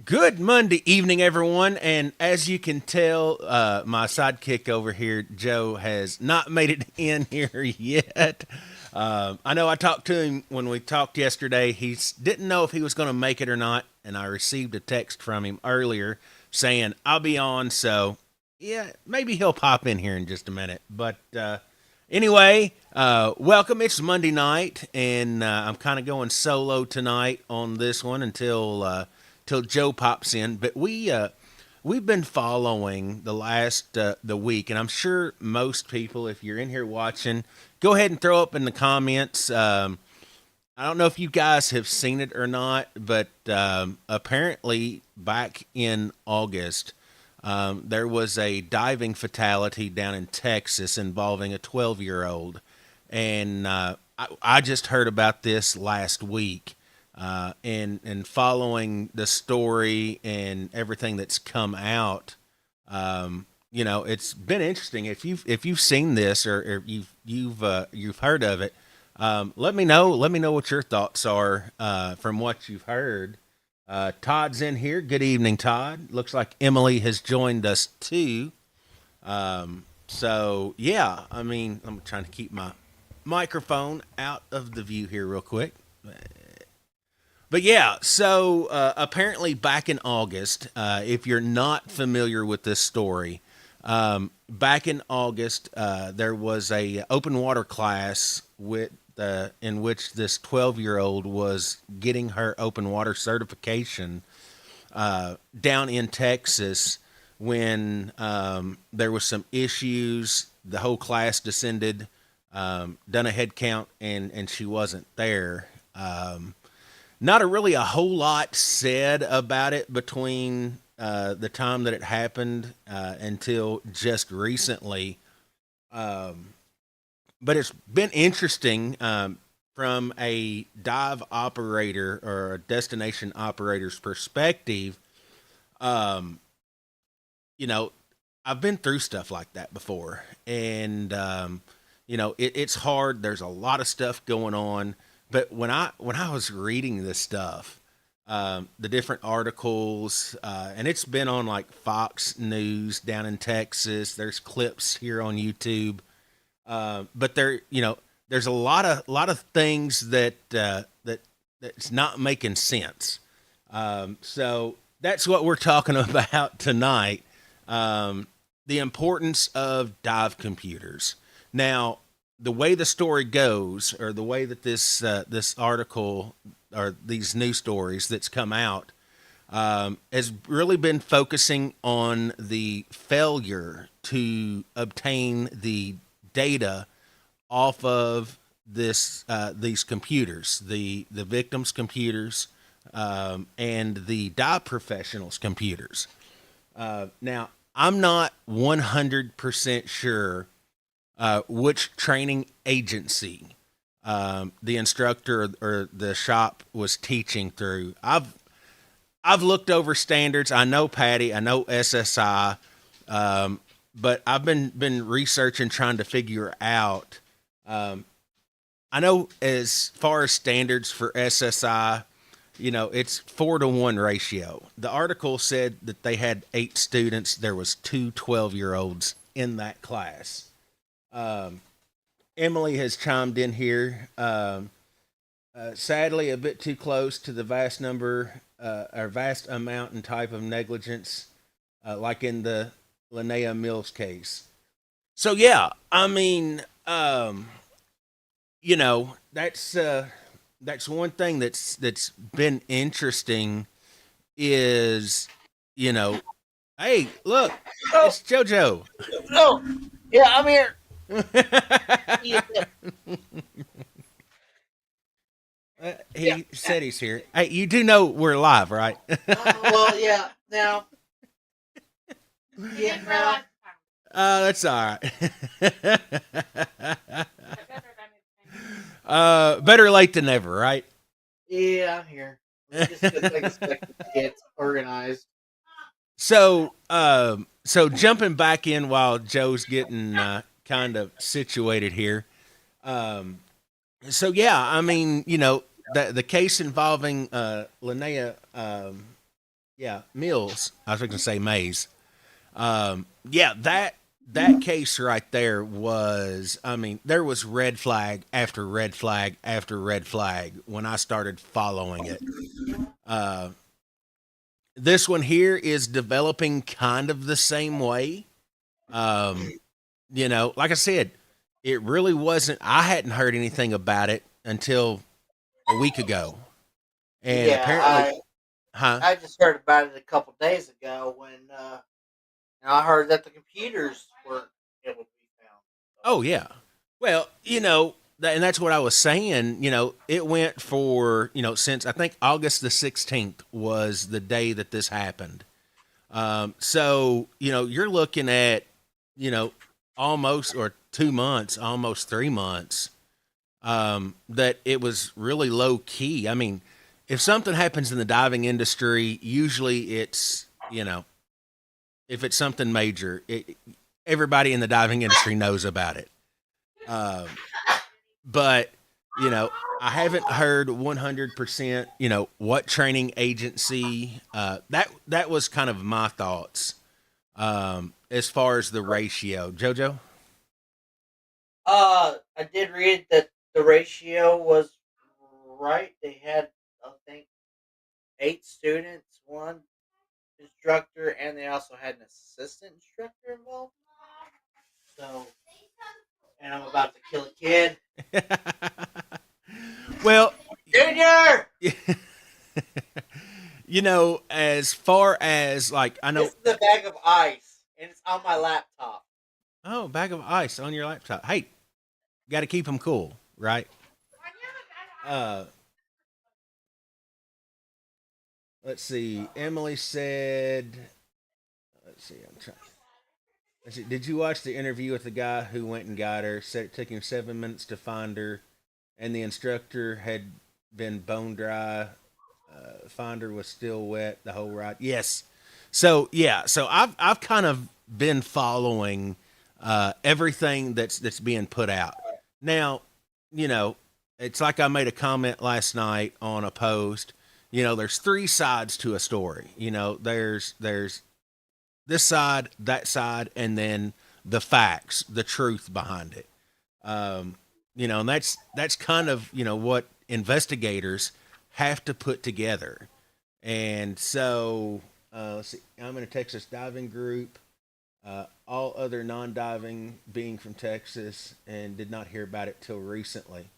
Good Monday evening, everyone. And as you can tell, my sidekick over here, Joe, has not made it in here yet. I know I talked to him when we talked yesterday. He didn't know if he was going to make it or not. And I received a text from him earlier saying, I'll be on. So, yeah, maybe he'll pop in here in just a minute. But anyway, welcome. It's Monday night, and I'm kind of going solo tonight on this one until Joe pops in. But we've been following the week, and I'm sure most people, if you're in here watching, go ahead and throw up in the comments. I don't know if you guys have seen it or not, but apparently back in August, there was a diving fatality down in Texas involving a 12-year-old, and I just heard about this last week. And following the story and everything that's come out, it's been interesting. If you've seen this or you've heard of it, let me know. Let me know what your thoughts are from what you've heard. Todd's in here. Good evening, Todd. Looks like Emily has joined us too. So yeah, I mean, I'm trying to keep my microphone out of the view here real quick. But yeah, so apparently back in August, if you're not familiar with this story, back in August there was a open water class in which this 12-year-old was getting her open water certification, down in Texas when there was some issues. The whole class descended, done a head count, and she wasn't there. Not really a whole lot said about it between the time that it happened until just recently. But it's been interesting from a dive operator or a destination operator's perspective. Um, you know, I've been through stuff like that before, and it's hard. There's a lot of stuff going on, but when I was reading this stuff, the different articles, and it's been on like Fox News down in Texas. There's clips here on YouTube, but there's a lot of things that's not making sense. So that's what we're talking about tonight. Um, the importance of dive computers. Now, the way the story goes, or the way that this article or these news stories that's come out, has really been focusing on the failure to obtain the data off of these computers, the victims' computers, and the dive professionals' computers. Now, I'm not 100% sure which training agency the instructor or the shop was teaching through. I've looked over standards. I know Patty. I know SSI. But I've been researching, trying to figure out. Um, I know as far as standards for SSI, it's 4-to-1 ratio. The article said that they had 8 students. There was two 12-year-olds in that class. Um, Emily has chimed in here. Sadly, a bit too close to the vast number or vast amount and type of negligence, like in the Linnea Mills case. So yeah, I mean, that's one thing that's been interesting is, you know, hey, look, Oh, it's JoJo. oh, yeah, I'm here. Yeah, yeah, He said he's here. Hey, you do know we're live, right? well, yeah. Now, yeah, now, That's all right. Better late than never, right? yeah, I'm here. It's just gonna take a second to get organized. So jumping back in while Joe's getting kind of situated here. Um, so yeah, I mean, the case involving Linnea, yeah, Mills. I was going to say Mays. Yeah, that case right there was. I mean, there was red flag after red flag after red flag when I started following it. Uh, this one here is developing kind of the same way. Um, like I said, it really wasn't. I hadn't heard anything about it until a week ago, and Yeah, apparently, I huh? I just heard about it a couple days ago when I heard that the computers weren't able to be found. Oh yeah. Well, and that's what I was saying. It went for since I think August the 16th was the day that this happened. So you're looking at you know almost or 2 months, almost 3 months. That it was really low key. I mean, if something happens in the diving industry, usually it's if it's something major, everybody in the diving industry knows about it. Um, but you know, I haven't heard 100%. What training agency. That was kind of my thoughts as far as the ratio. Jojo. I did read that the ratio was right. They had, I think, 8 students, one instructor, and they also had an assistant instructor involved. So, and I'm about to kill a kid. Well, Junior! as far as like I This know. is the bag of ice, and it's on my laptop. Oh, bag of ice on your laptop. Hey, got to keep them cool, right? Uh, let's see. Emily said. Let's see. I'm trying. Let's see. Did you watch the interview with the guy who went and got her? Said it took him 7 minutes to find her, and the instructor had been bone dry. Finder was still wet the whole ride. Yes. So yeah. So I've kind of been following everything that's being put out. Now, you know, it's like I made a comment last night on a post. There's three sides to a story. There's this side, that side, and then the facts, the truth behind it. Um, and that's kind of what investigators have to put together. And so, let's see. I'm in a Texas diving group. All other non-diving being from Texas, and did not hear about it till recently.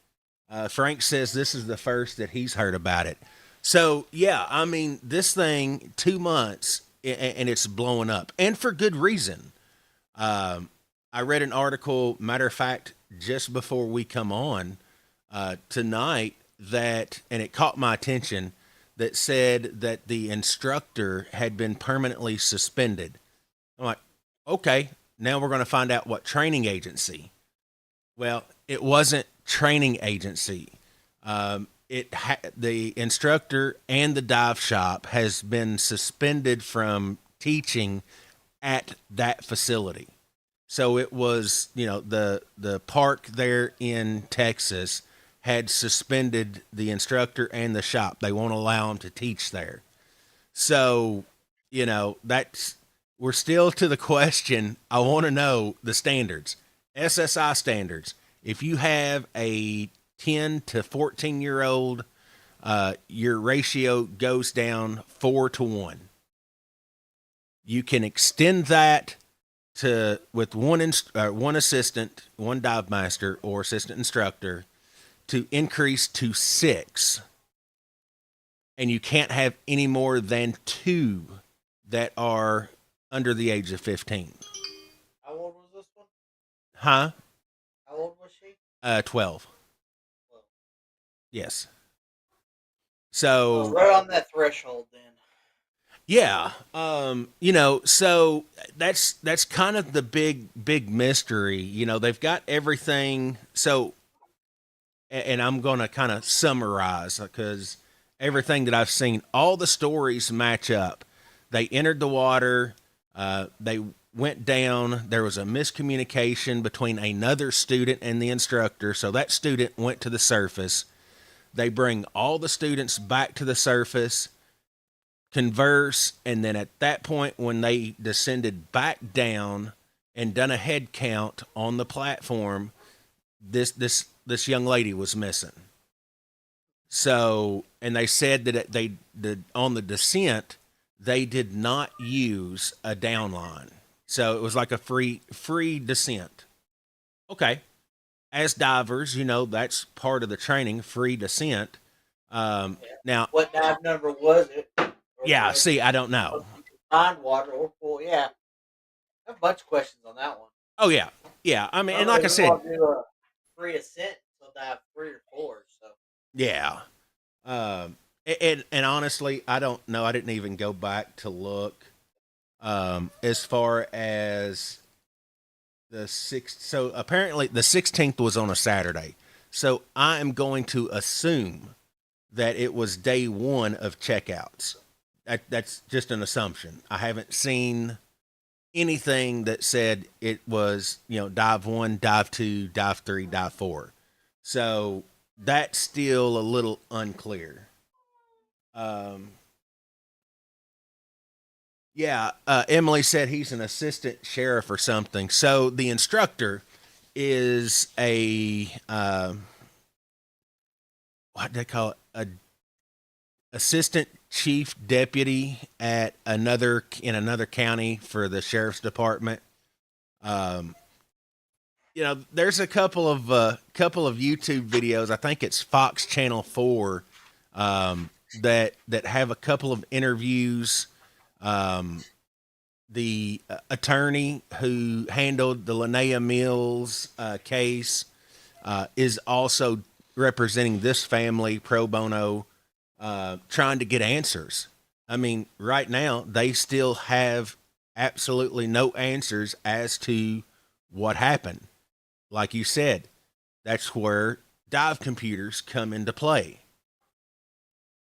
Frank says this is the first that he's heard about it. So yeah, I mean this thing 2 months and it's blowing up, and for good reason. Um, I read an article, matter of fact, just before we come on tonight, and it caught my attention, that said that the instructor had been permanently suspended. I'm like, okay, now we're going to find out what training agency. Well, it wasn't training agency. The instructor and the dive shop has been suspended from teaching at that facility. So it was, the park there in Texas had suspended the instructor and the shop. They won't allow them to teach there. So, that's we're still to the question. I want to know the standards, SSI standards. If you have a 10 to 14-year-old, your ratio goes down 4-1. You can extend that to with one assistant, one dive master or assistant instructor, to increase to 6, and you can't have any more than 2 that are under the age of 15. How old was this one? Huh? How old was she? 12. Well, Yes. I was So right on that threshold then. yeah, so that's kind of the big mystery. They've got everything. So, and I'm going to kind of summarize because everything that I've seen, all the stories match up. They entered the water. They went down. There was a miscommunication between another student and the instructor. So that student went to the surface. They bring all the students back to the surface, converse, and then at that point, when they descended back down and done a head count on the platform, this young lady was missing. So, and they said that they did on the descent, they did not use a downline. So it was like a free descent. Okay. As divers, that's part of the training, free descent. Yeah. Now, What dive number was it? Or yeah, was it see, I don't know. pond water or pool? Yeah. I have a bunch of questions on that one. Oh yeah, yeah. I mean, and like Normally I we said, won't do a free ascent until dive 3 or 4. So yeah. And honestly, I don't know. I didn't even go back to look. As far as the sixth, so apparently the 16th was on a Saturday. So I am going to assume that it was day one of checkouts. That's just an assumption. I haven't seen anything that said it was, dive one, dive two, dive three, dive four. So that's still a little unclear. Um, yeah, Emily said he's an assistant sheriff or something. So the instructor is a what do they call it? A assistant chief deputy at another county for the sheriff's department. Um, there's a couple of YouTube videos. I think it's Fox Channel 4. that have a couple of interviews. Um, the attorney who handled the Linnea Mills case is also representing this family pro bono, trying to get answers. I mean, right now, they still have absolutely no answers as to what happened. Like you said, that's where dive computers come into play.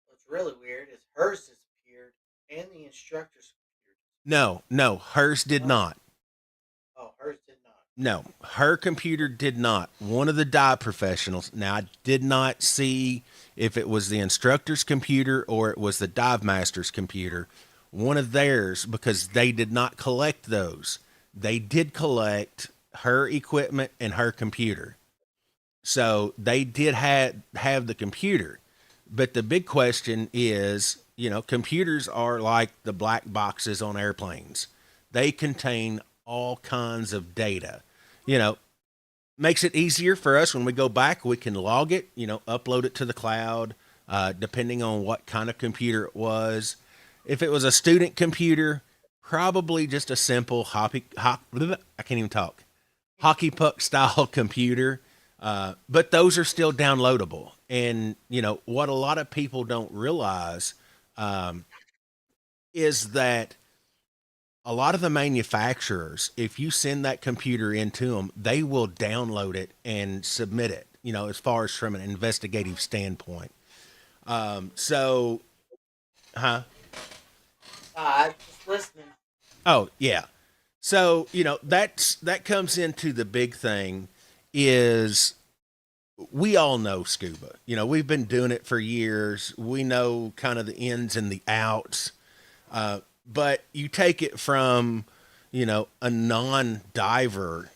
What's really weird is hers disappeared and the instructor's computer No, no, hers did disappeared. not. Oh, hers did not. No, her computer did not. One of the dive professionals. Now, I did not see if it was the instructor's computer or it was the dive master's computer. One of theirs, because they did not collect those. They did collect her equipment and her computer. So they did have the computer. But the big question is, computers are like the black boxes on airplanes. They contain all kinds of data. You know, Makes it easier for us when we go back. We can log it, upload it to the cloud, depending on what kind of computer it was. If it was a student computer, probably just a simple I can't even talk, hockey puck style computer. But those are still downloadable. And, what a lot of people don't realize um, is that a lot of the manufacturers, if you send that computer into them, they will download it and submit it, as far as from an investigative standpoint. So, huh? I'm just listening. Oh, yeah. So, that comes into the big thing is we all know scuba. We've been doing it for years. We know kind of the ins and the outs. But you take it from, a non diver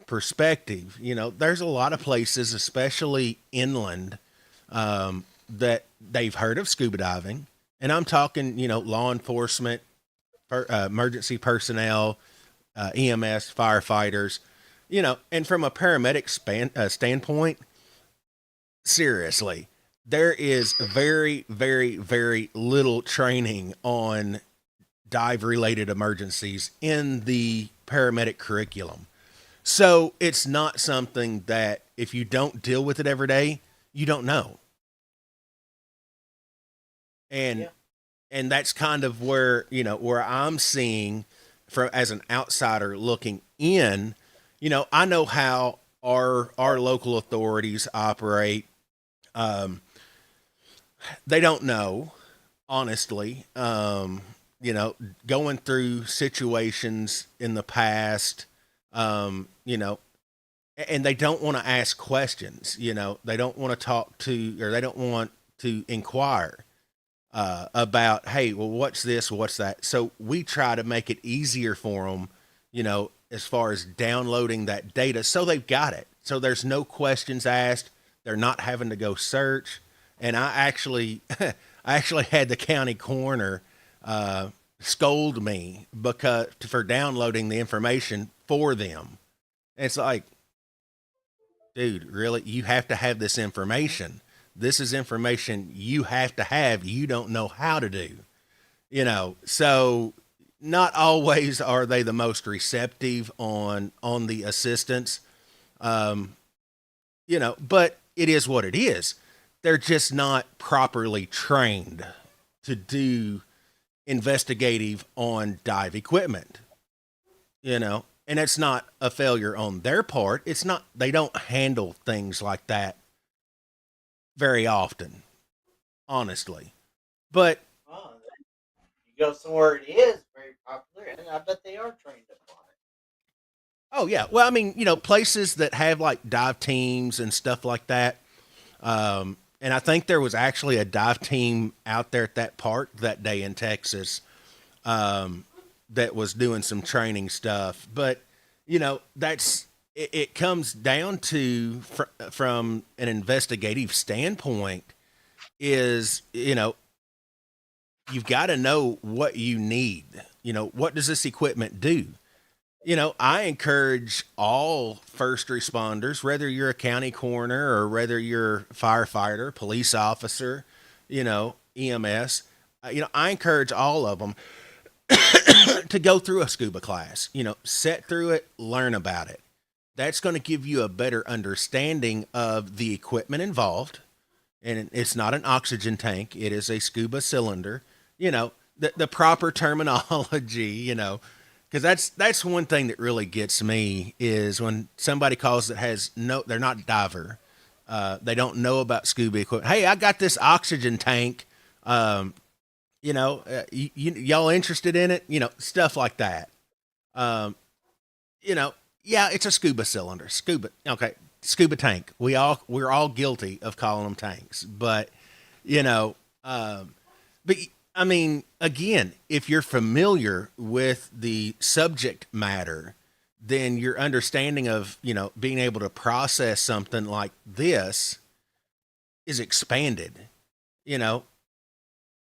perspective, there's a lot of places, especially inland, that they've heard of scuba diving. And I'm talking, law enforcement, emergency personnel, EMS, firefighters, and from a paramedic standpoint, seriously, there is very, very, very little training on dive related emergencies in the paramedic curriculum. So it's not something that if you don't deal with it every day, you don't know. And Yeah, that's kind of where, where I'm seeing from as an outsider looking in, I know how our local authorities operate. Um, they don't know, honestly. Going through situations in the past, um, you know, and they don't want to ask questions. They don't want to talk to, or they don't want to inquire about, hey, well, what's this, what's that. So we try to make it easier for them, as far as downloading that data, so they've got it. So there's no questions asked. They're not having to go search. And I actually, I actually had the county coroner scold me because for downloading the information for them. It's like, dude, really? You have to have this information. This is information you have to have. You don't know how to do, So not always are they the most receptive on the assistance, um, but it is what it is. They're just not properly trained to do investigative on dive equipment, and it's not a failure on their part. It's not, they don't handle things like that very often, honestly. But oh, you go somewhere it is very popular, and I bet they are trained up on it. oh yeah, well, I mean, places that have like dive teams and stuff like that. And I think there was actually a dive team out there at that park that day in Texas, that was doing some training stuff. But that's it comes down to from an investigative standpoint is you've got to know what you need. What does this equipment do? I encourage all first responders, whether you're a county coroner or whether you're a firefighter, police officer, EMS, I encourage all of them to go through a scuba class. Sit through it, learn about it. That's going to give you a better understanding of the equipment involved. And it's not an oxygen tank, it is a scuba cylinder. The proper terminology, because that's one thing that really gets me is when somebody calls that has no, they're not diver. They don't know about scuba equipment. Hey, I got this oxygen tank. Um, y'all interested in it? Stuff like that. Um, yeah, it's a scuba cylinder. Okay, scuba tank. We're all guilty of calling them tanks, but you know, um, but I mean, again, if you're familiar with the subject matter, then your understanding of being able to process something like this is expanded. You know,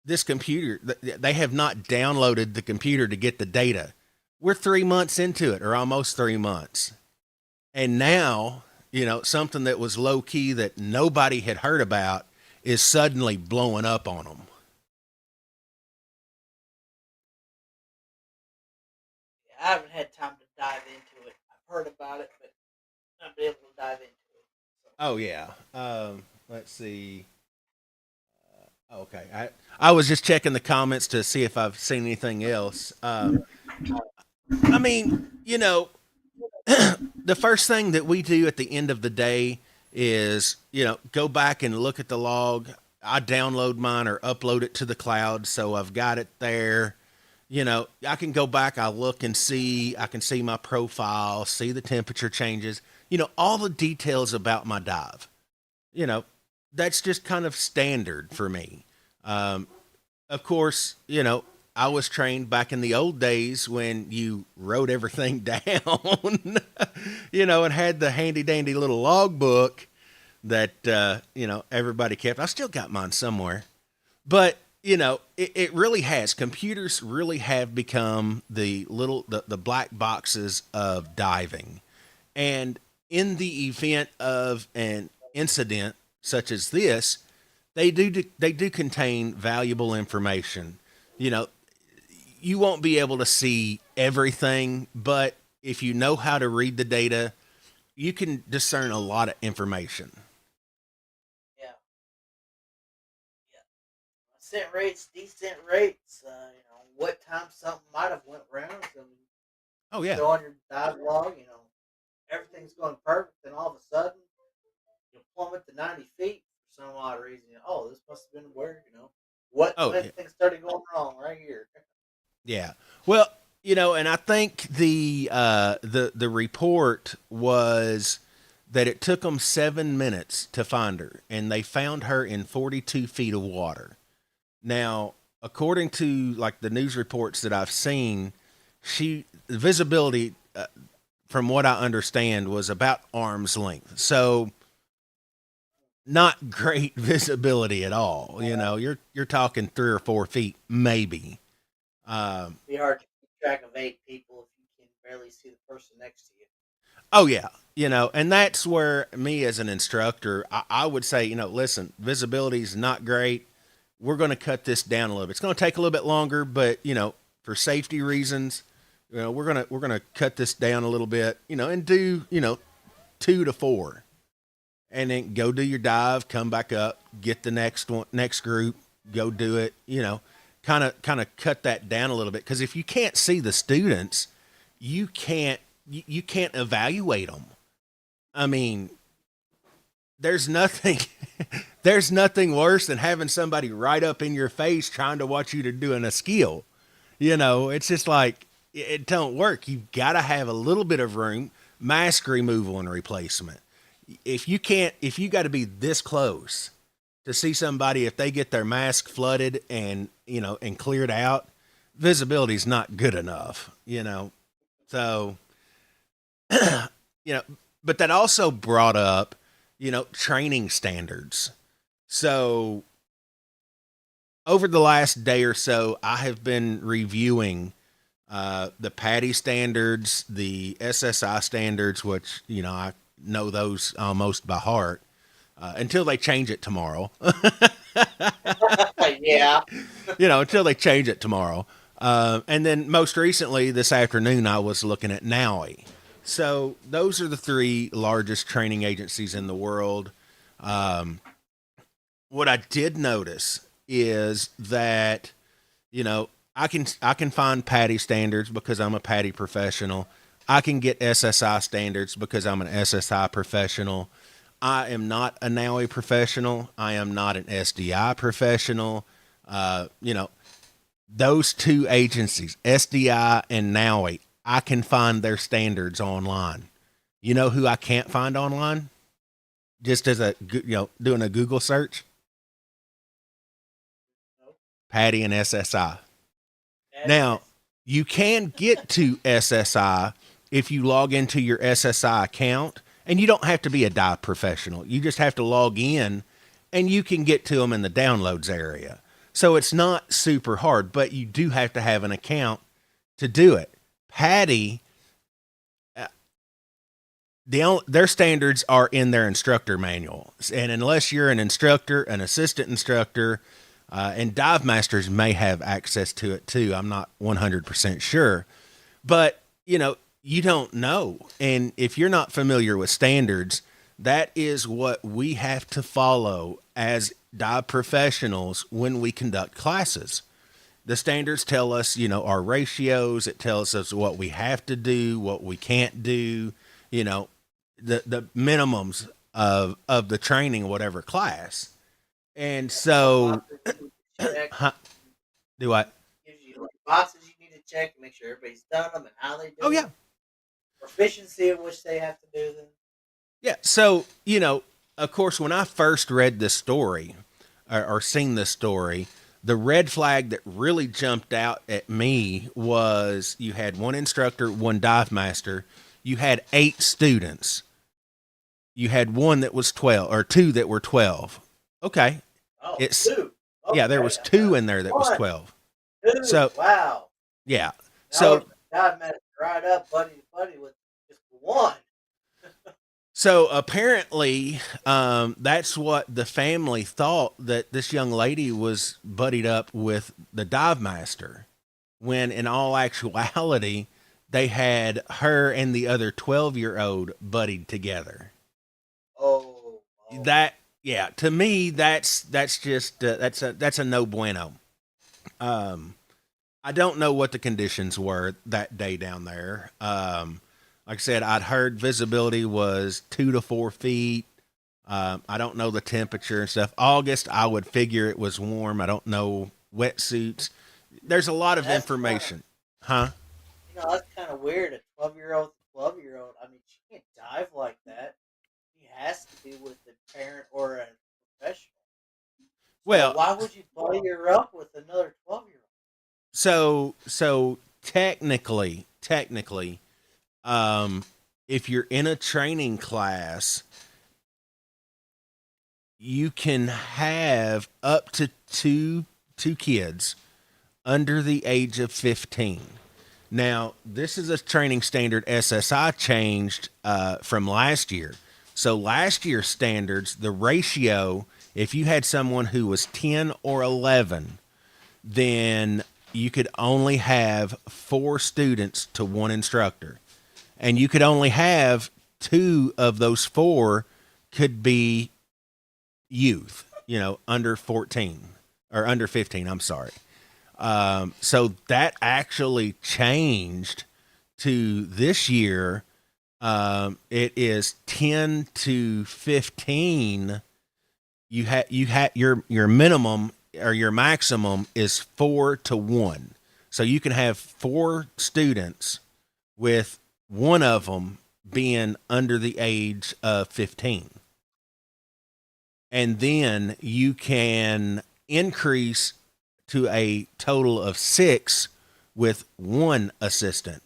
this computer, they have not downloaded the computer to get the data. We're 3 months into it, or almost 3 months. And now, something that was low key that nobody had heard about is suddenly blowing up on them. Yeah, I haven't had time to dive into it. I've heard about it, but not been able to dive into it. So, Oh, yeah. Let's see. Okay. I was just checking the comments to see if I've seen anything else. I mean, you know, the first thing that we do at the end of the day is, go back and look at the log. I download mine or upload it to the cloud, so I've got it there. I can go back, I look and see, I can see my profile, see the temperature changes, all the details about my dive. You know, that's just kind of standard for me. Um, of course, I was trained back in the old days when you wrote everything down, and had the handy dandy little logbook that, everybody kept. I still got mine somewhere. But, it really has. Computers really have become the black boxes of diving. And in the event of an incident such as this, they do contain valuable information. You know, you won't be able to see everything, but if you know how to read the data, you can discern a lot of information. yeah, yeah. Cent rates, decent rates. What time something might have went wrong. So Oh you yeah. go on your dive log. Everything's going perfect, and all of a sudden you plummet to 90 feet for some odd reason. Oh, this must have been where. What Oh when yeah. things started going wrong right here. Yeah. Well, and I think the report was that it took them 7 minutes to find her, and they found her in 42 feet of water. Now, according to like the news reports that I've seen, visibility, from what I understand, was about arm's length. So not great visibility at all. You're talking 3 or 4 feet maybe. Um, Be hard to keep track of 8 people if you can barely see the person next to you. oh yeah, and that's where me as an instructor, I would say, listen, visibility is not great. We're going to cut this down a little bit. It's going to take a little bit longer, but for safety reasons, we're gonna cut this down a little bit, and do 2 to 4, and then go do your dive, come back up, get the next group, go do it. Kind of cut that down a little bit, because if you can't see the students, you can't evaluate them. I mean, there's nothing there's nothing worse than having somebody right up in your face trying to watch you to doing a skill. It's just like it don't work. You've got to have a little bit of room, mask removal and replacement. If you got to be this close to see somebody, if they get their mask flooded and cleared out, visibility is not good enough. So, you know, but that also brought up, training standards. So over the last day or so, I have been reviewing the PADI standards, the SSI standards, which, I know those almost by heart, until they change it tomorrow. Yeah. Until they change it tomorrow. And then most recently, this afternoon, I was looking at NOWI. So those are the three largest training agencies in the world. What I did notice is that I can find PADI standards because I'm a PADI professional. I can get SSI standards because I'm an SSI professional. I am not a NOWI professional. I am not an SDI professional. Those two agencies, SDI and NOWI, I can find their standards online. You know who I can't find online? Just as doing a Google search, Nope. PADI and SSI. That Now, is. you can get to SSI if you log into your SSI account, and you don't have to be a dive professional. You just have to log in, and you can get to them in the downloads area. So it's not super hard, but you do have to have an account to do it. PADI, their standards are in their instructor manual, and unless you're an instructor, an assistant instructor, and dive masters may have access to it too. I'm not 100% sure, but you don't know. And if you're not familiar with standards, that is what we have to follow as dive professionals when we conduct classes. The standards tell us, our ratios. It tells us what we have to do, what we can't do, you know, the minimums of the training, whatever class. And Yeah, some so, boxes you need to check. huh, do I? Gives you like boxes you need to check and make sure everybody's done them and how they Oh do yeah, them. Proficiency in which they have to do them. yeah. So of course, when I first read this story or seen this story, the red flag that really jumped out at me was you had one instructor, one dive master, you had 8 students, you had one that was 12 or two that were 12. Okay, Oh, it's two. yeah, there Okay, was I two thought in there that was one, 12. two. So Wow. yeah, Now we're so God met right up buddy to buddy with just one. So apparently, that's what the family thought, that this young lady was buddied up with the dive master, when in all actuality, they had her and the other 12-year-old buddied together. Oh, oh. That yeah, to me that's just that's a no bueno. Um, I don't know what the conditions were that day down there. Like I said, I'd heard visibility was 2 to 4 feet. I don't know the temperature and stuff. August, I would figure it was warm. I don't know wetsuits. There's a lot of That's kind of information, huh? that's kind of weird. A 12-year-old, 12-year-old. I mean, she can't dive like that. She has to be with a parent or a professional. So Well, why would you buddy her up with another 12-year-old? so technically, um, if you're in a training class, you can have up to two kids under the age of 15. Now, this is a training standard SSI changed from last year. So last year's standards, the ratio, if you had someone who was 10 or 11, then you could only have 4 students to one instructor. And you could only have two of those four could be youth, under 14 or under 15. I'm sorry. So that actually changed to this year. It is 10 to 15. You had your minimum or your maximum is 4 to 1. So you can have 4 students with one of them being under the age of 15. And then you can increase to a total of 6 with one assistant.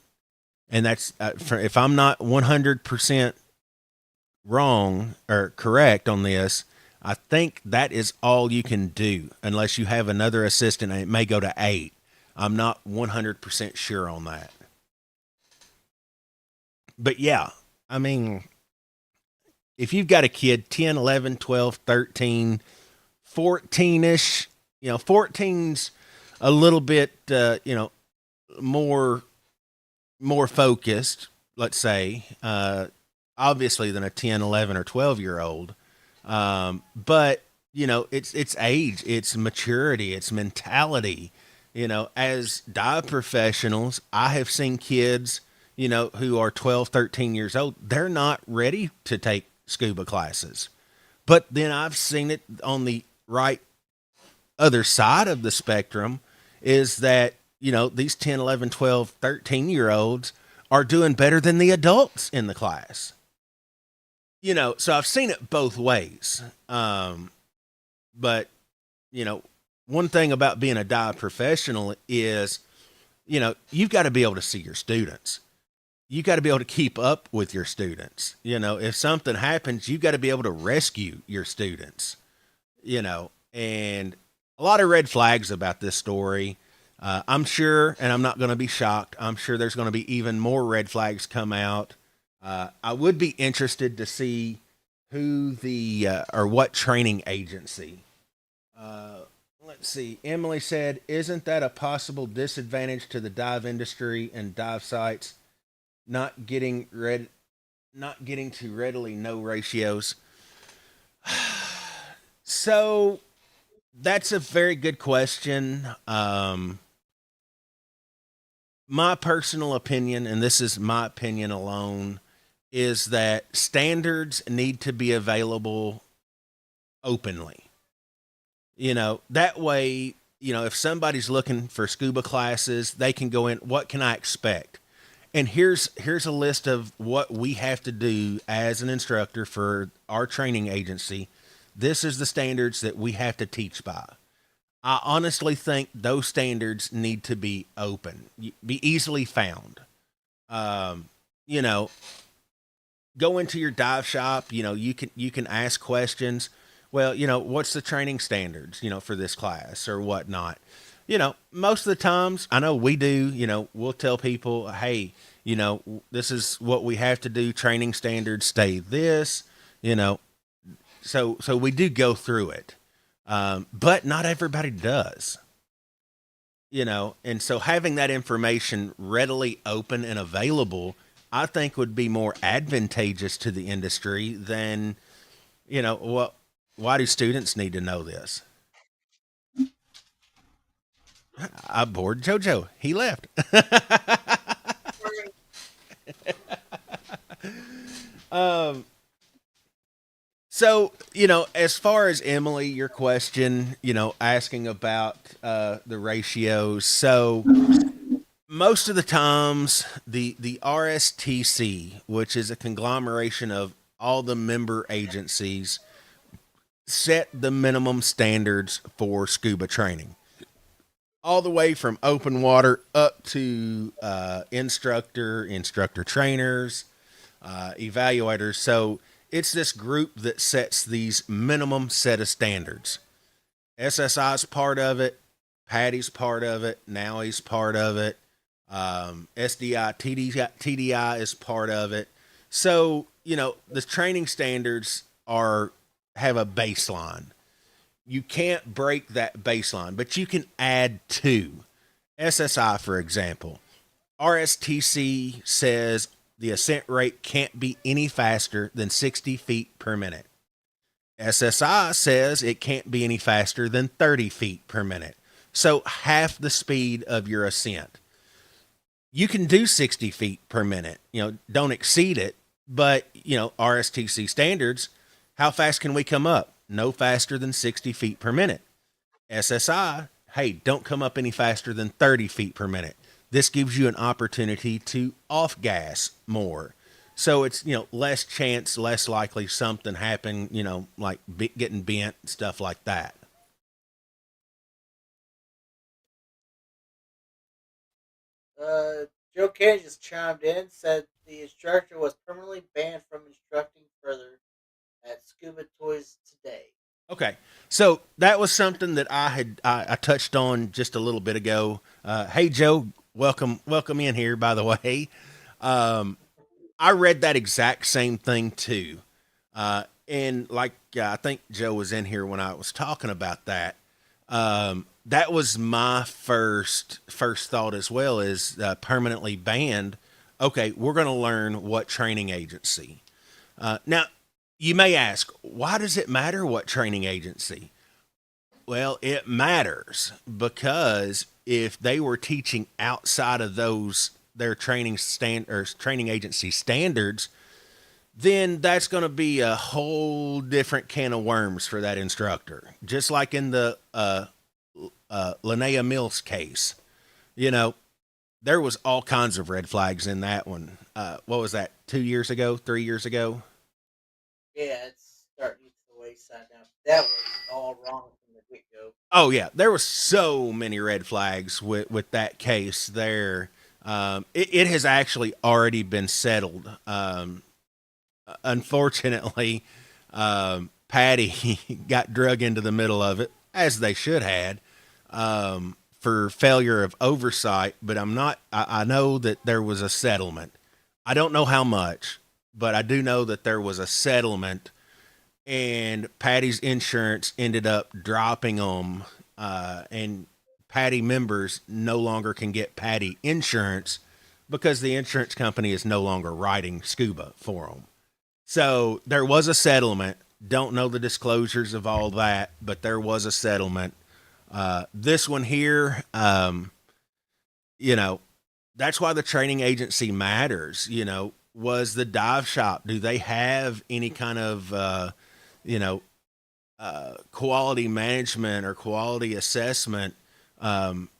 And that's if I'm not 100% wrong or correct on this, I think that is all you can do unless you have another assistant, and it may go to 8. I'm not 100% sure on that. But yeah, I mean, if you've got a kid 10, 11, 12, 13, 14ish. 14's a little bit, more more focused, let's say, obviously than a 10, 11, or 12-year old. But it's age, it's maturity, it's mentality. As dive professionals, I have seen kids, who are 12, 13 years old. They're not ready to take scuba classes. But then I've seen it on the right other side of the spectrum is that, these 10, 11, 12, 13 year olds are doing better than the adults in the class. So I've seen it both ways. But, you know, one thing about being a dive professional is, you've got to be able to see your students. You got to be able to keep up with your students. If something happens, you've got to be able to rescue your students, and a lot of red flags about this story. I'm sure, and I'm not going to be shocked. I'm sure there's going to be even more red flags come out. I would be interested to see who the or what training agency. Uh, let's see. Emily said, "Isn't that a possible disadvantage to the dive industry and dive sites not getting not getting to readily know ratios?" So that's a very good question. My personal opinion, and this is my opinion alone, is that standards need to be available openly. That way, if somebody's looking for scuba classes, they can go in, what can I expect? And here's a list of what we have to do as an instructor for our training agency. This is the standards that we have to teach by. I honestly think those standards need to be open, be easily found. Um, you know, Go into your dive shop. You can ask questions. Well, what's the training standards? For this class or whatnot. Most of the times, I know we do. We'll tell people, hey, this is what we have to do. Training standards stay this. You know, so we do go through it, but not everybody does. And so having that information readily open and available, I think would be more advantageous to the industry than, what, why do students need to know this? I bored JoJo. He left. um, so, as far as Emily, your question, asking about the ratios. So, most of the times, the RSTC, which is a conglomeration of all the member agencies, set the minimum standards for scuba training, all the way from open water up to instructor trainers, evaluators. So it's this group that sets these minimum set of standards. SSI's part of it, Patty's part of it, Nowie's part of it, SDI, TDI is part of it. So the training standards are have a baseline. You can't break that baseline, but you can add to. SSI, for example, RSTC says the ascent rate can't be any faster than 60 feet per minute. SSI says it can't be any faster than 30 feet per minute. So half the speed of your ascent. You can do 60 feet per minute, don't exceed it. But, RSTC standards, how fast can we come up? No faster than 60 feet per minute. SSI, hey, don't come up any faster than 30 feet per minute. This gives you an opportunity to off gas more. So it's, less chance, less likely something happen, like getting bent, stuff like that. Uh, Joe Kennedy just chimed in, said the instructor was permanently banned from instructing further at Scuba Toys today. Okay, so that was something that I touched on just a little bit ago. Hey Joe, welcome in here. By the way, I read that exact same thing too. And like I think Joe was in here when I was talking about that. That was my first thought as well, is permanently banned. Okay, we're going to learn what training agency. Now, you may ask, why does it matter what training agency? Well, it matters because if they were teaching outside of those their training agency standards, then that's going to be a whole different can of worms for that instructor. Just like in the Linnea Mills case, you know, there was all kinds of red flags in that one. What was that? 2 years ago, 3 years ago? Yeah, it's starting to get to the wayside now. That was all wrong from the get go. Oh yeah, there was so many red flags with that case there. It has actually already been settled. Unfortunately, Patty got drug into the middle of it, as they should had, for failure of oversight. But I'm not. I know that there was a settlement. I don't know how much, but I do know that there was a settlement, and Patty's insurance ended up dropping them, and Patty members no longer can get Patty insurance because the insurance company is no longer writing Scuba for them. So there was a settlement. Don't know the disclosures of all that, but there was a settlement. This one here, you know, that's why the training agency matters. You know, was the dive shop, do they have any kind of, you know, quality management or quality assessment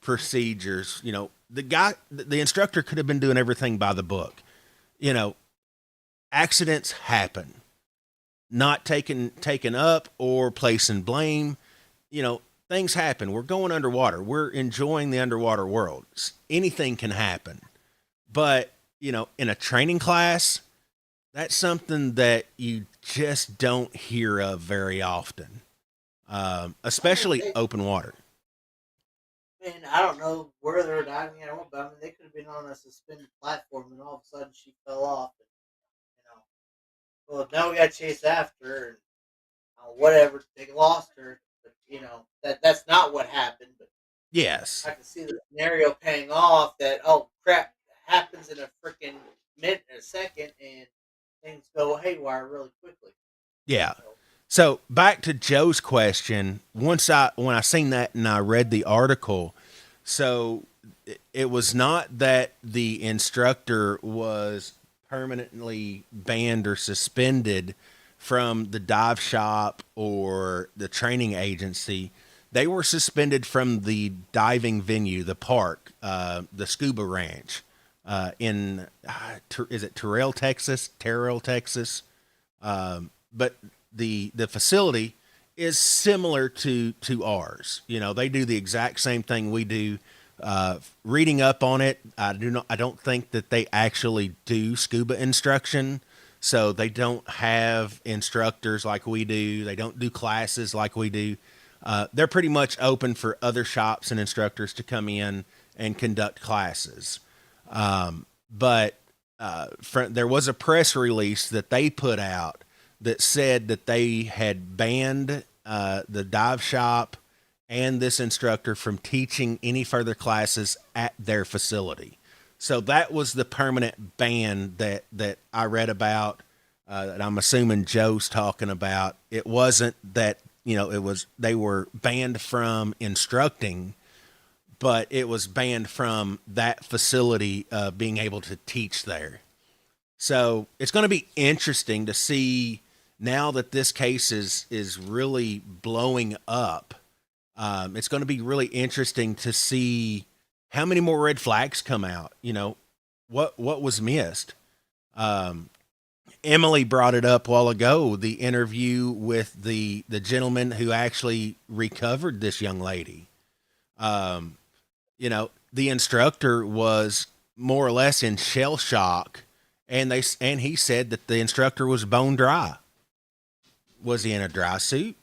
procedures? You know, the instructor could have been doing everything by the book. You know, accidents happen, not taken up or placing blame. You know, things happen. We're going underwater. We're enjoying the underwater world. Anything can happen. But, you know, in a training class, that's something that you just don't hear of very often, I mean, especially open water. I don't know where they're diving at, but I mean, they could have been on a suspended platform, and all of a sudden she fell off. And, well, now we got to chase after her, and whatever. They lost her, but that's not what happened. But Yes. I can see the scenario paying off. That crap happens in a freaking minute, a second, and things go haywire really quickly. Yeah. So, So back to Joe's question, when I seen that and I read the article, so it was not that the instructor was permanently banned or suspended from the dive shop or the training agency. They were suspended from the diving venue, the park, the Scuba Ranch, in is it Terrell, Texas? Terrell, Texas. But the facility is similar to ours. You know, they do the exact same thing we do. Reading up on it, I don't think that they actually do scuba instruction. So they don't have instructors like we do. They don't do classes like we do. They're pretty much open for other shops and instructors to come in and conduct classes. But there was a press release that they put out that said that they had banned the dive shop and this instructor from teaching any further classes at their facility. So that was the permanent ban that I read about. That I'm assuming Joe's talking about. It wasn't that, you know, they were banned from instructing, but it was banned from that facility being able to teach there. So it's going to be interesting to see now that this case is really blowing up. It's going to be really interesting to see how many more red flags come out. You know, what was missed. Emily brought it up a while ago. The interview with the gentleman who actually recovered this young lady. You know, the instructor was more or less in shell shock, and he said that the instructor was bone dry. Was he in a dry suit?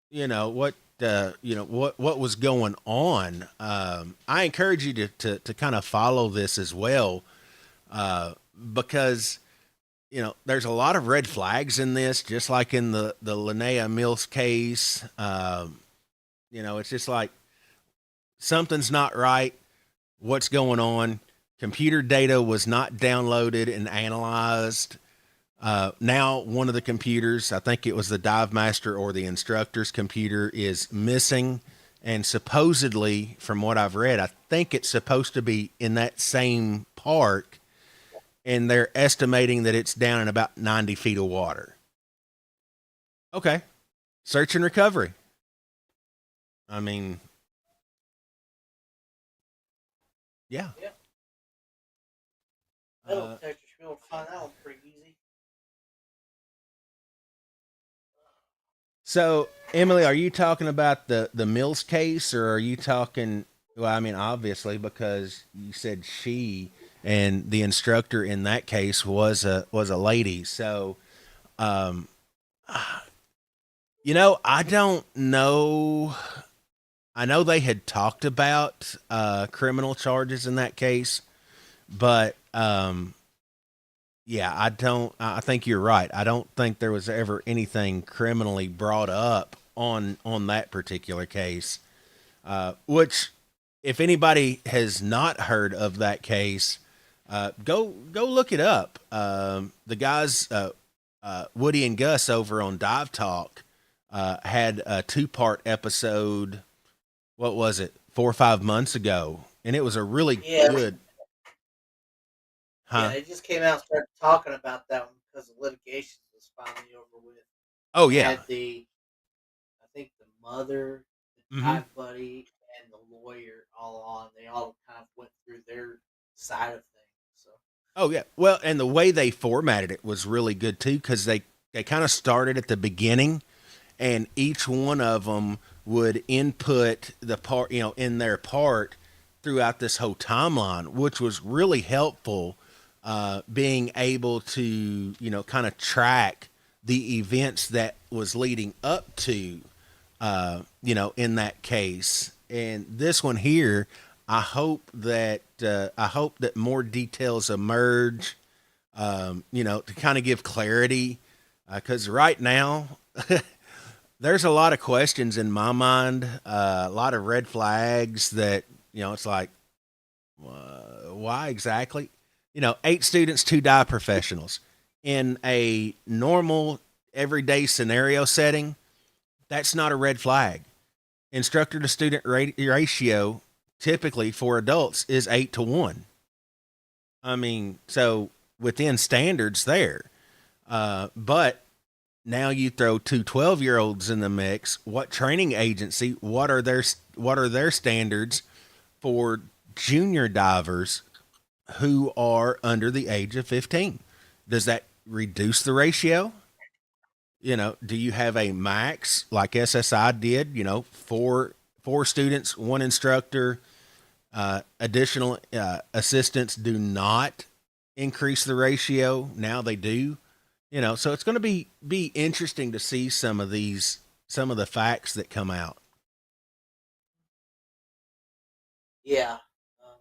You know what? What was going on? I encourage you to kind of follow this as well, because there's a lot of red flags in this, just like in the Linnea Mills case. It's just like something's not right. What's going on? Computer data was not downloaded and analyzed. Now, one of the computers, I think it was the dive master or the instructor's computer, is missing. And supposedly, from what I've read, I think it's supposed to be in that same park. And they're estimating that it's down in about 90 feet of water. Okay. Search and recovery. I mean, yeah. Yeah, metal Uh, detector should be able to find that one pretty easy. so, Emily, are you talking about the Mills case, or are you talking? Well, I mean, obviously, because you said she, and the instructor in that case was a lady. So, um, I don't know. I know they had talked about criminal charges in that case, but yeah, I don't. I think you're right. I don't think there was ever anything criminally brought up on that particular case. Which, if anybody has not heard of that case, go look it up. The guys, Woody and Gus over on Dive Talk, had a 2-part episode. What was it? 4 or 5 months ago, and it was a really Yeah, good. yeah, Huh? they just came out and started talking about that one because the litigation was finally over with. Oh They yeah. had I think the mother, the Hmm. dive buddy, and the lawyer all on. They all kind of went through their side of things. So Oh yeah. Well, and the way they formatted it was really good too, because they kind of started at the beginning, and each one of them would input the part, in their part throughout this whole timeline, which was really helpful. Being able to, kind of track the events that was leading up to, in that case. And this one here, I hope that more details emerge, to kind of give clarity, because right now there's a lot of questions in my mind, a lot of red flags that it's like, why exactly? 8 students, 2 dive professionals in a normal everyday scenario setting. That's not a red flag. Instructor to student ratio typically for adults is 8 to 1. I mean, so within standards there. But now you throw two 12-year olds in the mix. What training agency? What are their standards for junior divers who are under the age of 15? Does that reduce the ratio? Do you have a max like SSI did? Four students, one instructor. Additional assistants do not increase the ratio. Now they do. So it's going to be interesting to see some of the facts that come out. yeah, um,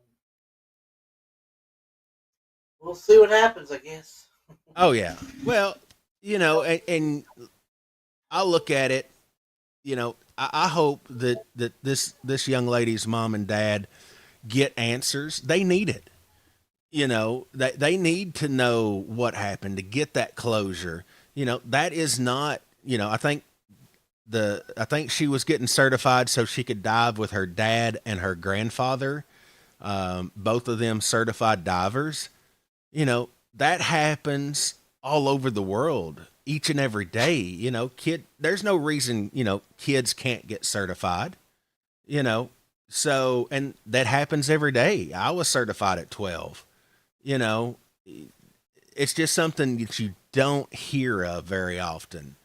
we'll see what happens. I guess. Oh yeah. Well, and I look at it. I hope that this young lady's mom and dad get answers. They need it. They need to know what happened to get that closure. That is not. I think she was getting certified so she could dive with her dad and her grandfather, both of them certified divers. That happens all over the world each and every day. There's no reason, kids can't get certified, you know. So, and that happens every day. I was certified at 12. You know, it's just something that you don't hear of very often.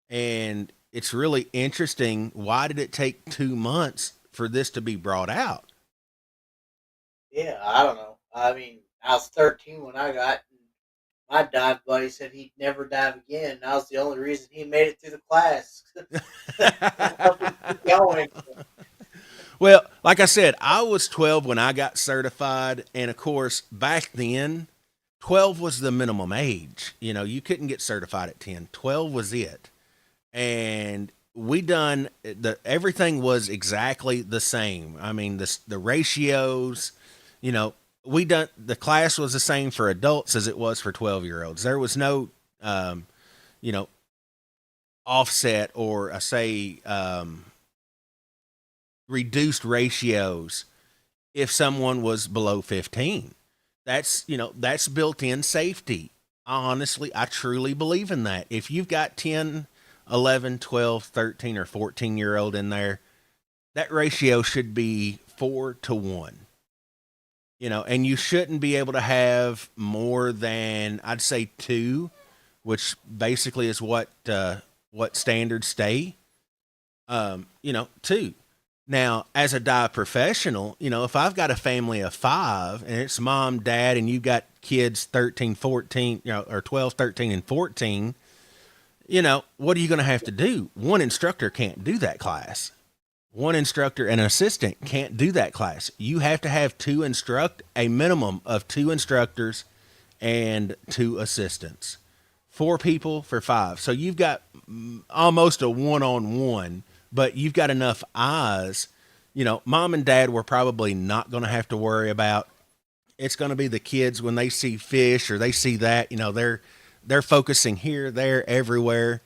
And it's really interesting. Why did it take 2 months for this to be brought out? Yeah, I don't know. I mean, I was 13 when I got. And my dive buddy said he'd never dive again. That was the only reason he made it through the class. To help him keep going. Well, like I said, I was 12 when I got certified. And of course, back then, 12 was the minimum age. You know, you couldn't get certified at 10. 12 was it. And we done everything was exactly the same. I mean, the ratios, you know, we done the class was the same for adults as it was for 12-year-olds. There was no you know, offset or say reduced ratios if someone was below 15. That's, that's built in safety. Honestly, I truly believe in that. If you've got 10, 11, 12, 13, or 14-year-old in there, that ratio should be 4 to 1. And you shouldn't be able to have more than, I'd say, two, which basically is what standards stay. Two. Now, as a dive professional, if I've got a family of five and it's mom, dad, and you've got kids 13, 14, or 12, 13, and 14, what are you going to have to do? One instructor can't do that class. One instructor and an assistant can't do that class. You have to have a minimum of two instructors and two assistants. Four people for five. So you've got almost a one-on-one, but you've got enough eyes. Mom and dad were probably not going to have to worry about. It's going to be the kids when they see fish or they see that, they're focusing here, there, everywhere.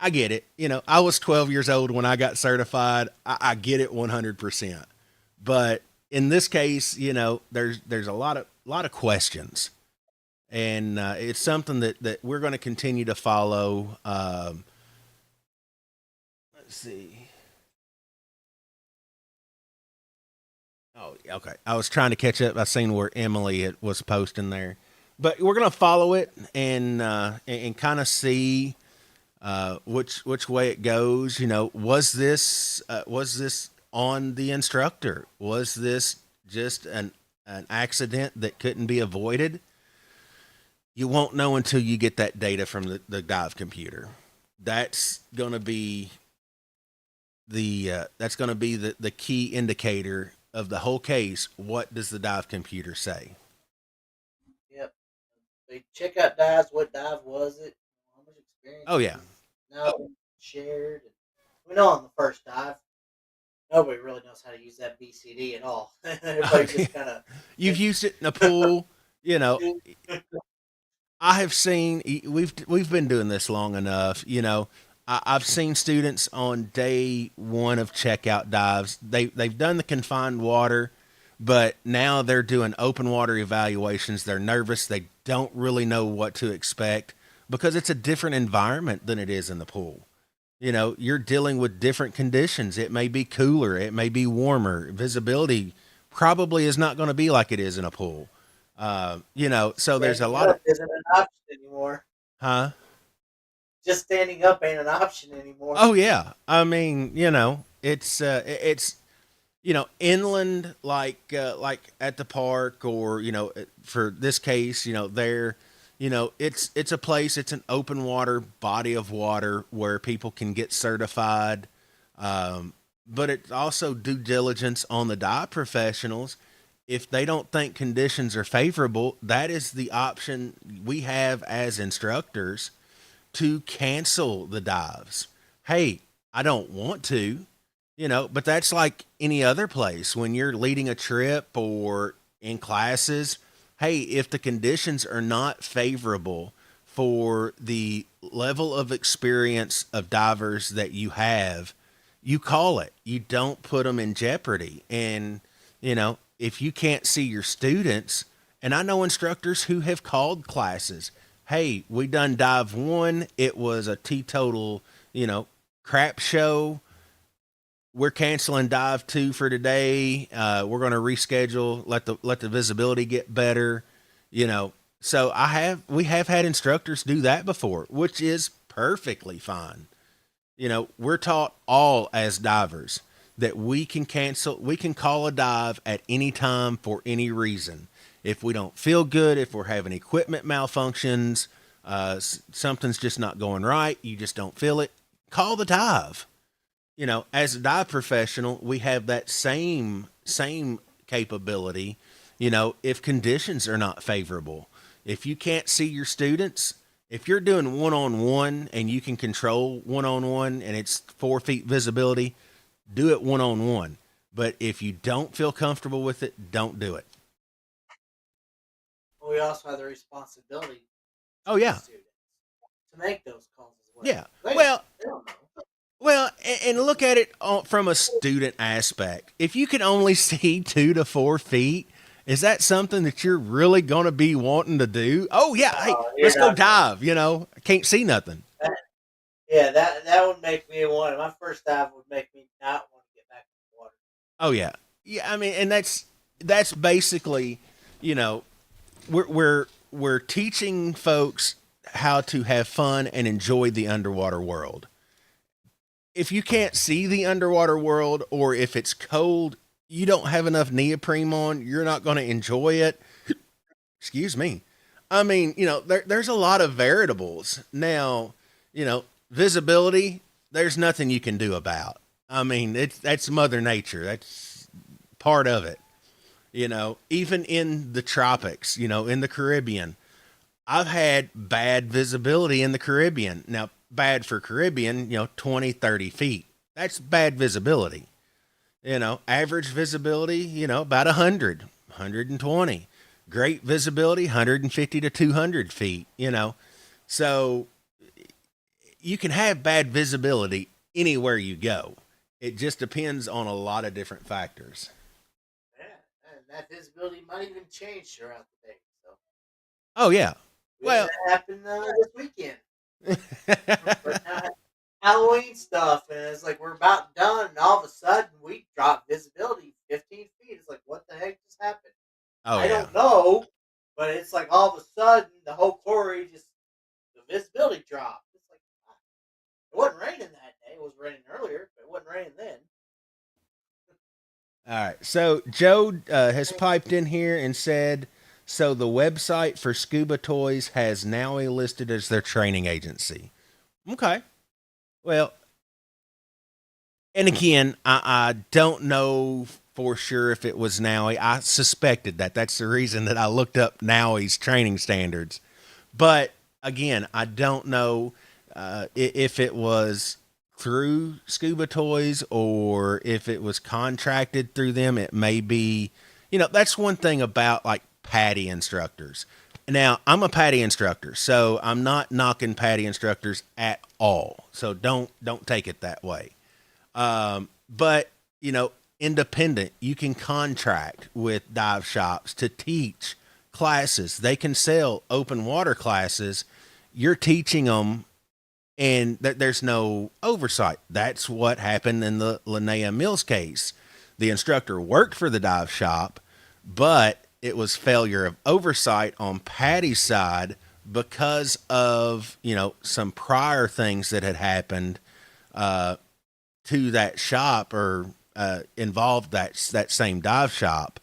I get it. I was 12 years old when I got certified. I get it 100%. But in this case, there's a lot of questions, and it's something that we're going to continue to follow. Let's see. Oh, okay. I was trying to catch up. I seen where Emily was posting there, but we're going to follow it and kind of see which way it goes. Was this on the instructor? Was this just an accident that couldn't be avoided? You won't know until you get that data from the dive computer. That's going to be the key indicator of the whole case. What does the dive computer say? Yep. They check out dives. What dive was it? How much experience Oh yeah. is now shared? We know on the first dive, nobody really knows how to use that BCD at all. Everybody just kind of. You've used it in a pool. you know I have seen, we've been doing this long enough. I've seen students on day one of checkout dives. They've done the confined water, but now they're doing open water evaluations. They're nervous. They don't really know what to expect because it's a different environment than it is in the pool. You're dealing with different conditions. It may be cooler. It may be warmer. Visibility probably is not going to be like it is in a pool. So there's a Standing lot of, up isn't an option anymore. huh? Just standing up ain't an option anymore. Oh yeah. I mean, it's inland like at the park or for this case, there, it's a place, it's an open water body of water where people can get certified. But it's also due diligence on the dive professionals. If they don't think conditions are favorable, that is the option we have as instructors to cancel the dives. Hey, I don't want to, but that's like any other place when you're leading a trip or in classes. Hey, if the conditions are not favorable for the level of experience of divers that you have, you call it. You don't put them in jeopardy. And, if you can't see your students, and I know instructors who have called classes, hey, we done dive one. It was a teetotal, crap show. We're canceling dive two for today. We're going to reschedule. Let the visibility get better. So we have had instructors do that before, which is perfectly fine. We're taught all as divers that we can call a dive at any time for any reason. If we don't feel good, if we're having equipment malfunctions, something's just not going right, you just don't feel it, call the dive. As a dive professional, we have that same capability. If conditions are not favorable, If you can't see your students, if you're doing one on one and you can control one on one and it's 4 feet visibility, do it one on one. But if you don't feel comfortable with it, don't do it. But we also have the responsibility Oh, to the yeah. students to make those calls as well. Yeah. They, Well, they don't know. and look at it from a student aspect. If you can only see 2 to 4 feet, is that something that you're really going to be wanting to do? Oh, yeah. Hey, You're let's go not going to. dive. I can't see nothing. Yeah, that would make me want. My first dive would make me not want to get back in the water. Oh, yeah. Yeah. I mean, and that's basically, you know, we're teaching folks how to have fun and enjoy the underwater world. If you can't see the underwater world, or if it's cold, you don't have enough neoprene on, you're not going to enjoy it. Excuse me. I mean, there's a lot of variables. Now, visibility, there's nothing you can do about. I mean, that's Mother Nature. That's part of it. Even in the tropics, in the Caribbean, I've had bad visibility in the Caribbean. Now, bad for Caribbean, 20, 30 feet. That's bad visibility. Average visibility, about 100, 120. Great visibility, 150 to 200 feet, So you can have bad visibility anywhere you go. It just depends on a lot of different factors. Yeah, and that visibility might even change throughout the day. So Oh, yeah. we had Well, that happen this weekend. But not Halloween stuff, and it's like we're about done, and all of a sudden we drop visibility 15 feet. It's like, what the heck just happened? oh, I yeah. don't know, but it's like all of a sudden the whole quarry just the visibility dropped. It's like it wasn't raining that day. It was raining earlier, but it wasn't raining then. All right. So Joe has piped in here and said, so the website for Scuba Toys has now listed as their training agency. Okay. Well, and again, I don't know for sure if it was Nowie. I suspected that. That's the reason that I looked up Nowie's training standards. But again, I don't know if it was through Scuba Toys or if it was contracted through them. It may be, that's one thing about like PADI instructors. Now, I'm a PADI instructor, so I'm not knocking PADI instructors at all. So don't take it that way. But independent, you can contract with dive shops to teach classes. They can sell open water classes. You're teaching them, and there's no oversight. That's what happened in the Linnea Mills case. The instructor worked for the dive shop, but it was failure of oversight on Patty's side because of some prior things that had happened to that shop, or involved that same dive shop.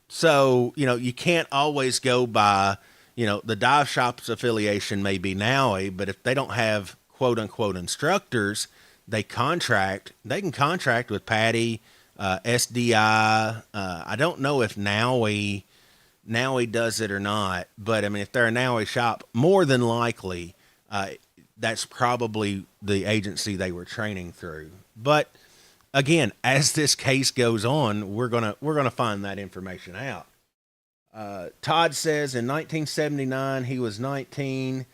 So you can't always go by the dive shop's affiliation may be Nowie, but if they don't have quote unquote instructors, they can contract with Patty, SDI. I don't know if Nowie does it or not, but I mean, if they're a Nowie shop, more than likely, that's probably the agency they were training through. But again, as this case goes on, we're gonna find that information out. Todd says in 1979 he was 19.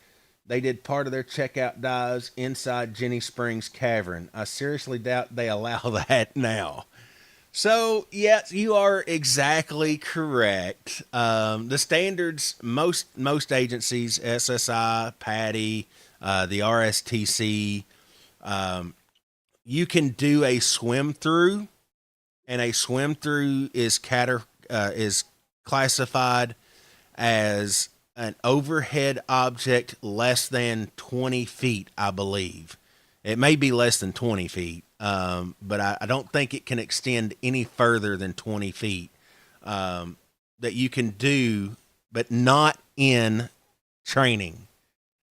They did part of their checkout dives inside Jenny Springs Cavern. I seriously doubt they allow that now. So, yes, you are exactly correct. The standards, most agencies, SSI, PADI, the RSTC, you can do a swim through, and a swim through is classified as an overhead object less than 20 feet, I believe. It may be less than 20 feet, but I don't think it can extend any further than 20 feet that you can do, but not in training.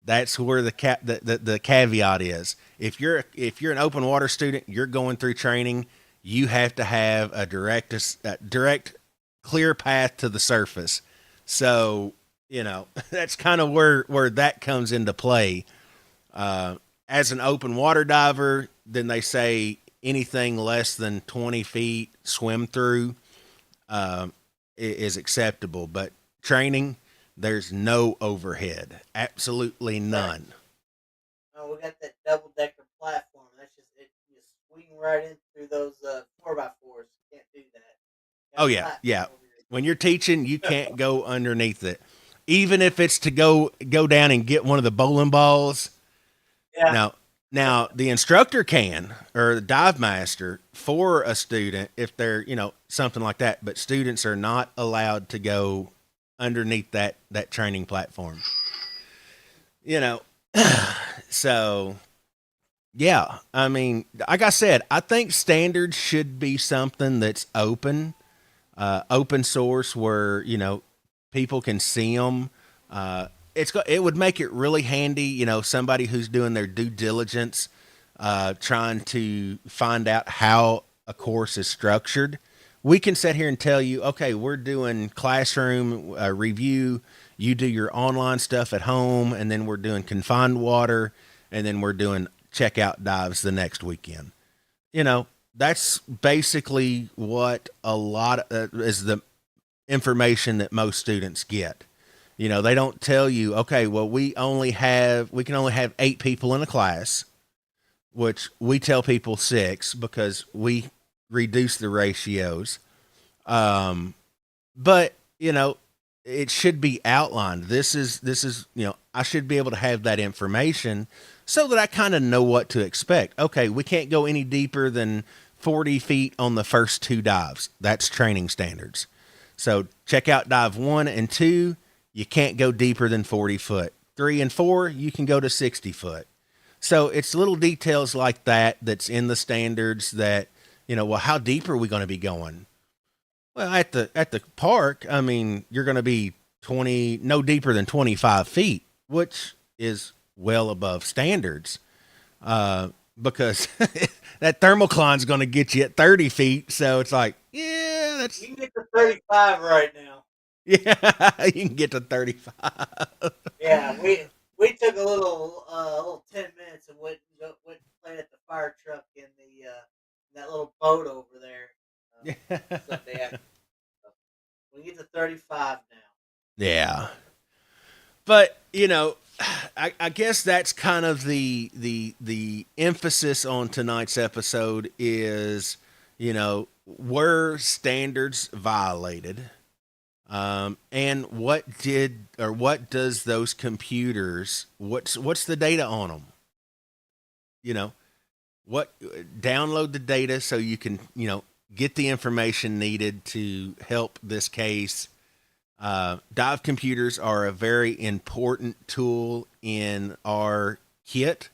That's where the caveat is. If you're an open water student, you're going through training, you have to have a direct clear path to the surface. So That's kind of where that comes into play. As an open water diver, then they say anything less than 20 feet swim through is acceptable. But training, there's no overhead, absolutely Right. none. Oh, we got that double decker platform. That's just it. You swing right in through those 4x4s. Can't do that. Got Oh a yeah, platform yeah. over When you're teaching, you your can't go underneath it, even if it's to go down and get one of the bowling balls. yeah. Now, now the instructor can, or the dive master for a student if they're something like that. But students are not allowed to go underneath that training platform. You know, so yeah. I mean, like I said, I think standards should be something that's open source, where people can see them. It would make it really handy, somebody who's doing their due diligence, trying to find out how a course is structured. We can sit here and tell you, okay, we're doing classroom review. You do your online stuff at home, and then we're doing confined water, and then we're doing checkout dives the next weekend. You know, that's basically what a lot is the information that most students get. They don't tell you, okay, well, we can only have 8 people in a class, which we tell people 6 because we reduce the ratios. Um, but it should be outlined. This is I should be able to have that information so that I kind of know what to expect. Okay, we can't go any deeper than 40 feet on the first 2 dives. That's training standards. So check out dive 1 and 2. You can't go deeper than 40 foot. 3 and 4, you can go to 60 foot. So it's little details like that that's in the standards that, well, how deep are we going to be going? Well, at the park, I mean, you're going to be 20, no deeper than 25 feet, which is well above standards. Because that thermocline's going to get you at 30 feet. So it's like, yeah, You that's, can get to 35 right now. yeah, you can get to 35. Yeah, we took a little 10 minutes and went and played at the fire truck in the that little boat over there Sunday afternoon. We get to 35 now. Yeah. But I guess that's kind of the emphasis on tonight's episode is, were standards violated, and what does those computers, what's the data on them? You know, what download the data so you can get the information needed to help this case. Dive computers are a very important tool in our kit.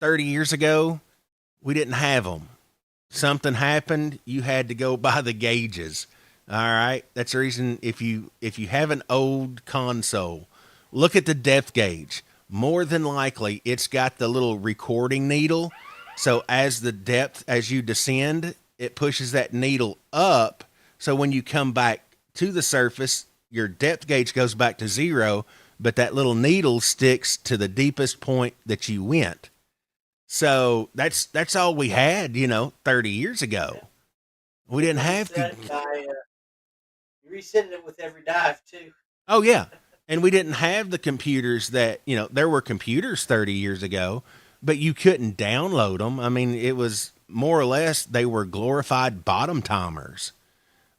30 years ago, we didn't have them. Something happened, you had to go by the gauges. All right, that's the reason if you have an old console, look at the depth gauge. More than likely, it's got the little recording needle. So as you descend, it pushes that needle up. So when you come back to the surface, your depth gauge goes back to 0, but that little needle sticks to the deepest point that you went. So that's all we had, 30 years ago. Yeah. We didn't You have. reset it by you reset it with every dive too. Oh yeah, and we didn't have the computers that there were computers 30 years ago, but you couldn't download them. I mean, it was more or less they were glorified bottom timers.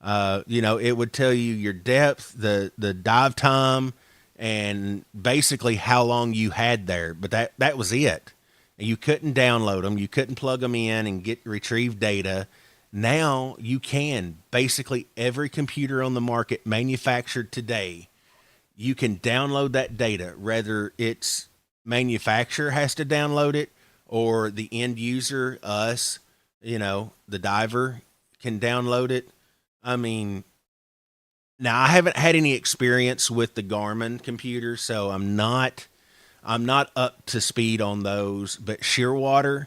It would tell you your depth, the dive time, and basically how long you had there. But that was it. You couldn't download them. You couldn't plug them in and get retrieve data. Now you can. Basically, every computer on the market manufactured today, you can download that data, whether it's manufacturer has to download it or the end user, us, the diver can download it. I mean, now I haven't had any experience with the Garmin computers, so I'm not up to speed on those. But Shearwater,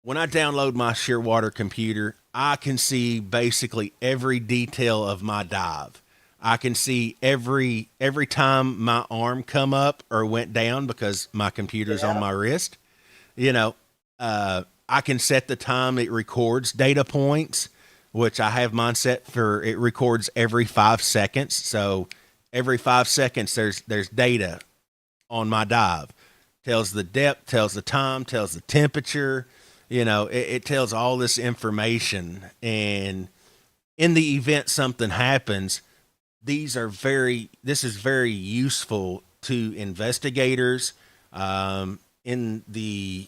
when I download my Shearwater computer, I can see basically every detail of my dive. I can see every time my arm come up or went down because my computer's on Yeah. my wrist. You know, I can set the time it records data points, which I have mine set for it records every 5 seconds. So every 5 seconds there's data on my dive. Tells the depth, tells the time, tells the temperature. It tells all this information. And in the event something happens, this is very useful to investigators in the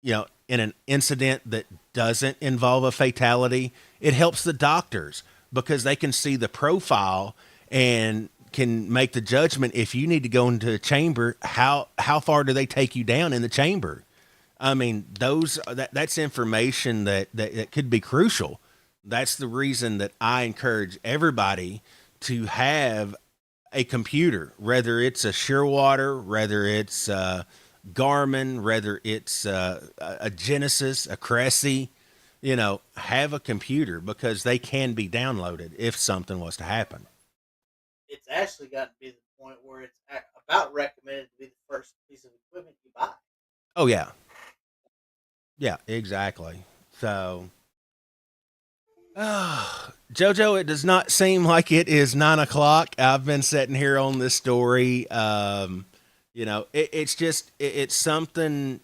in an incident that doesn't involve a fatality. It helps the doctors because they can see the profile and can make the judgment if you need to go into a chamber. How far do they take you down in the chamber? I mean, that's information that could be crucial. That's the reason that I encourage everybody to have a computer, whether it's a Shearwater, whether it's Garmin, whether it's a Genesis, a Cressy. Have a computer because they can be downloaded if something was to happen. It's actually gotten to be the point where it's about recommended to be the first piece of equipment you buy. Oh yeah, yeah, exactly. So Jojo, it does not seem like it is 9 o'clock. I've been sitting here on this story. It's something,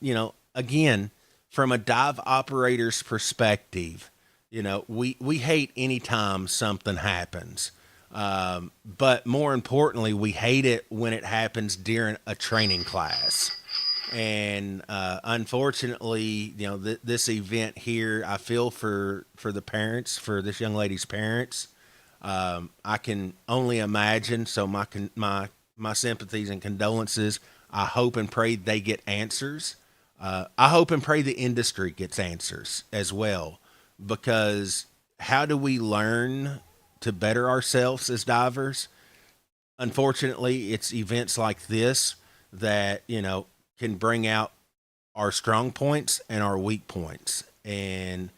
again, from a dive operator's perspective, we hate anytime something happens. But more importantly, we hate it when it happens during a training class. And unfortunately, this event here, I feel for the parents, for this young lady's parents. I can only imagine. So my sympathies and condolences. I hope and pray they get answers. I hope and pray the industry gets answers as well, because how do we learn to better ourselves as divers? Unfortunately, it's events like this that can bring out our strong points and our weak points. And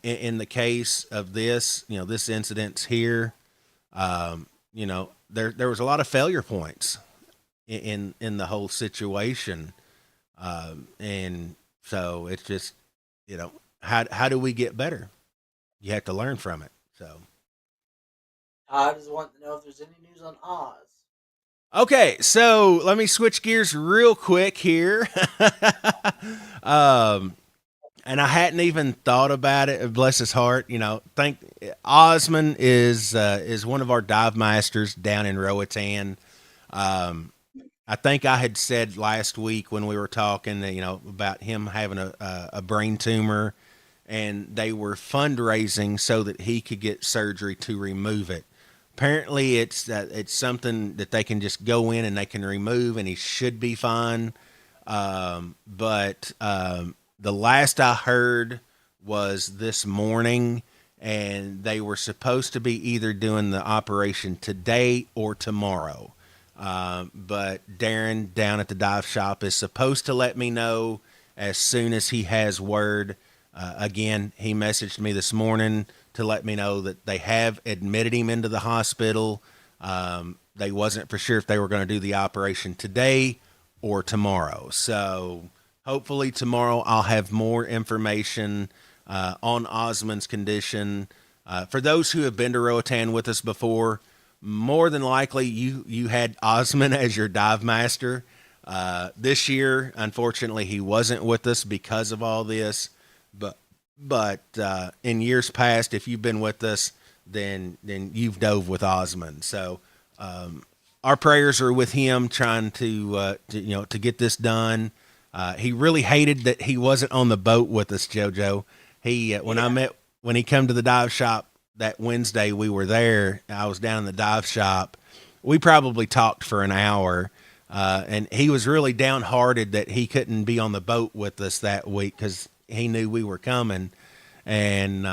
in the case of this, this incident's here. There was a lot of failure points in the whole situation, and so it's just how do we get better? You have to learn from it. So Todd is wanting to know if there's any news on Oz. okay, so let me switch gears real quick here. um, and I hadn't even thought about it. Bless his heart. Think Osman is one of our dive masters down in Roatan. Um, I think I had said last week when we were talking, about him having a brain tumor, and they were fundraising so that he could get surgery to remove it. Apparently, it's something that they can just go in and they can remove, and he should be fine. But the last I heard was this morning, and they were supposed to be either doing the operation today or tomorrow. But Darren down at the dive shop is supposed to let me know as soon as he has word. Again, he messaged me this morning to let me know that they have admitted him into the hospital. They wasn't for sure if they were going to do the operation today or tomorrow. So hopefully tomorrow I'll have more information on Osman's condition. For those who have been to Roatan with us before, more than likely you had Osman as your dive master. This year, unfortunately, he wasn't with us because of all this. But in years past, if you've been with us, then you've dove with Osman. So our prayers are with him, trying to get this done. He really hated that he wasn't on the boat with us, JoJo. He when he come to the dive shop that Wednesday we were there. I was down in the dive shop. We probably talked for an hour, and he was really downhearted that he couldn't be on the boat with us that week because he knew we were coming. And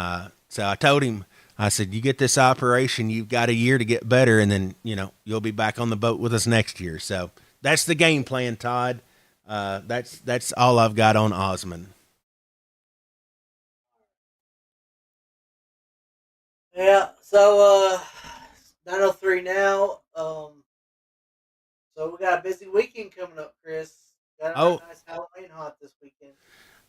so I told him, I said, "You get this operation, you've got a year to get better, and then you'll be back on the boat with us next year." So that's the game plan, Todd. That's all I've got on Osman. Yeah. So 9:03 now. So we got a busy weekend coming up, Chris. Got our Oh, nice Halloween haunt this weekend.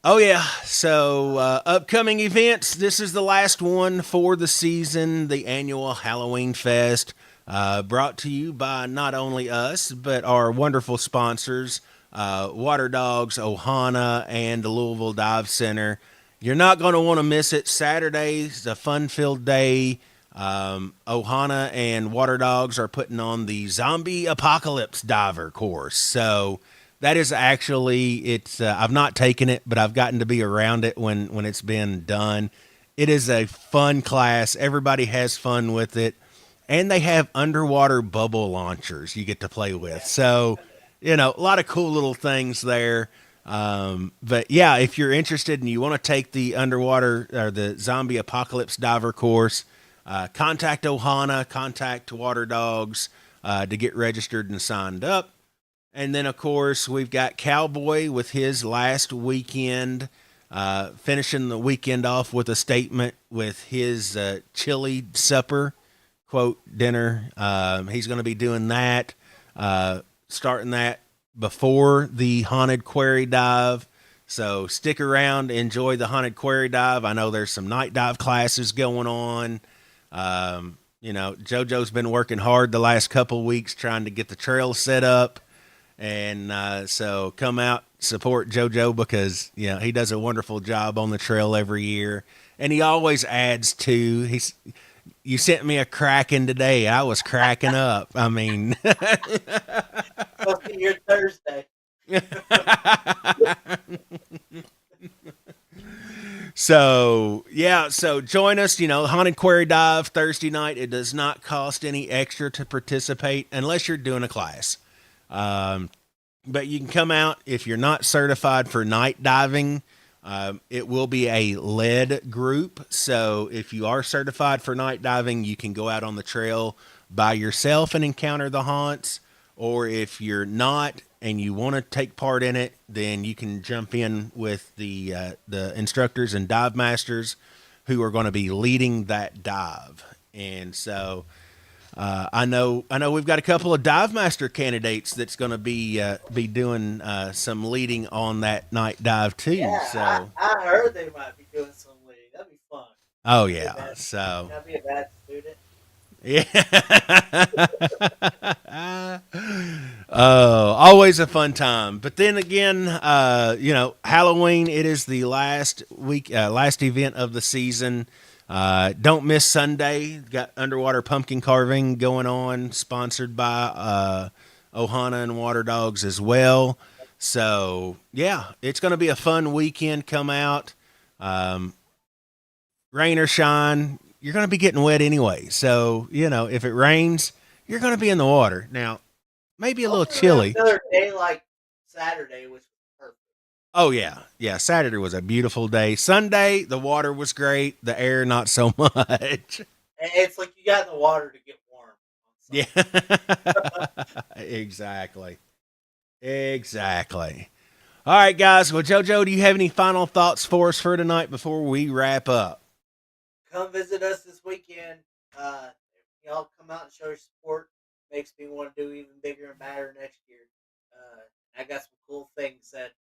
oh yeah. So upcoming events. This is the last one for the season. The annual Halloween Fest, brought to you by not only us but our wonderful sponsors, Water Dogs, Ohana, and the Louisville Dive Center. You're not going to want to miss it. Saturday's a fun-filled day. Ohana and Water Dogs are putting on the Zombie Apocalypse Diver course. So that is actually it's. I've not taken it, but I've gotten to be around it when it's been done. It is a fun class. Everybody has fun with it, and they have underwater bubble launchers you get to play with. So, a lot of cool little things there. But yeah, if you're interested and you want to take the underwater or the zombie apocalypse diver course, contact Ohana, contact Water Dogs to get registered and signed up. And then, of course, we've got Cowboy with his last weekend, finishing the weekend off with a statement with his chili supper, quote, dinner. He's going to be doing that, starting that before the Haunted Quarry Dive. So stick around, enjoy the Haunted Quarry Dive. I know there's some night dive classes going on. JoJo's been working hard the last couple weeks trying to get the trail set up. And so come out, support JoJo because he does a wonderful job on the trail every year, and he always adds to. You sent me a cracking today. I was cracking up. I mean, Must be your Thursday. so yeah. So join us. Haunted Quarry Dive Thursday night. It does not cost any extra to participate unless you're doing a class. But you can come out if you're not certified for night diving. It will be a lead group. So if you are certified for night diving, you can go out on the trail by yourself and encounter the haunts. Or if you're not and you want to take part in it, then you can jump in with the instructors and dive masters who are going to be leading that dive. And so I know we've got a couple of dive master candidates that's going to be doing some leading on that night dive too. Yeah, So, I heard they might be doing some leading. That'd be fun. oh Be a yeah, bad, so I'd be a bad student. yeah. Oh, always a fun time. But then again, Halloween. It is the last week, last event of the season. Don't miss Sunday. Got underwater pumpkin carving going on, sponsored by Ohana and Water Dogs as well. So yeah, it's going to be a fun weekend. Come out, rain or shine. You're going to be getting wet anyway. So if it rains, you're going to be in the water. Now, maybe a little Hopefully, we have chilly. another day like Saturday, which was perfect. Oh yeah, yeah. Saturday was a beautiful day. Sunday, the water was great. The air, not so much. And it's like you got in the water to get warm on Yeah, Sunday. exactly, exactly. All right, guys. Well, JoJo, do you have any final thoughts for us for tonight before we wrap up? Come visit us this weekend. Y'all come out and show your support. Makes me want to do even bigger and badder next year. I got some cool things that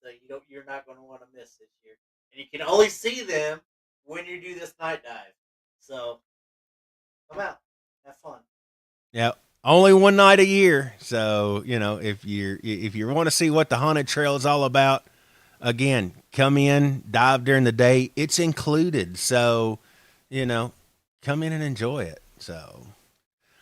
you're not going to want to miss this year, and you can only see them when you do this night dive. So come out, have fun. Yeah, only one night a year. So if you want to see what the haunted trail is all about, again, come in, dive during the day. It's included. So come in and enjoy it. So.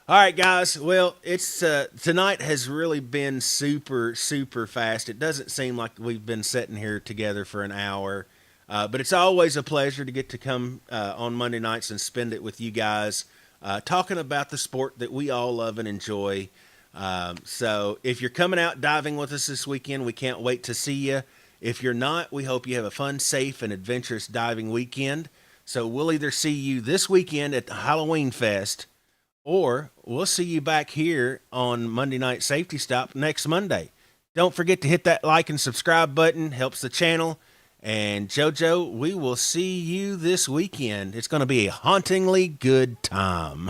All right, guys. Well, it's tonight has really been super, super fast. It doesn't seem like we've been sitting here together for an hour, but it's always a pleasure to get to come on Monday nights and spend it with you guys, talking about the sport that we all love and enjoy. So, if you're coming out diving with us this weekend, we can't wait to see you. If you're not, we hope you have a fun, safe, and adventurous diving weekend. So, we'll either see you this weekend at the Halloween Fest, or we'll see you back here on Monday Night Safety Stop next Monday. Don't forget to hit that like and subscribe button. Helps the channel. And JoJo, we will see you this weekend. It's going to be a hauntingly good time.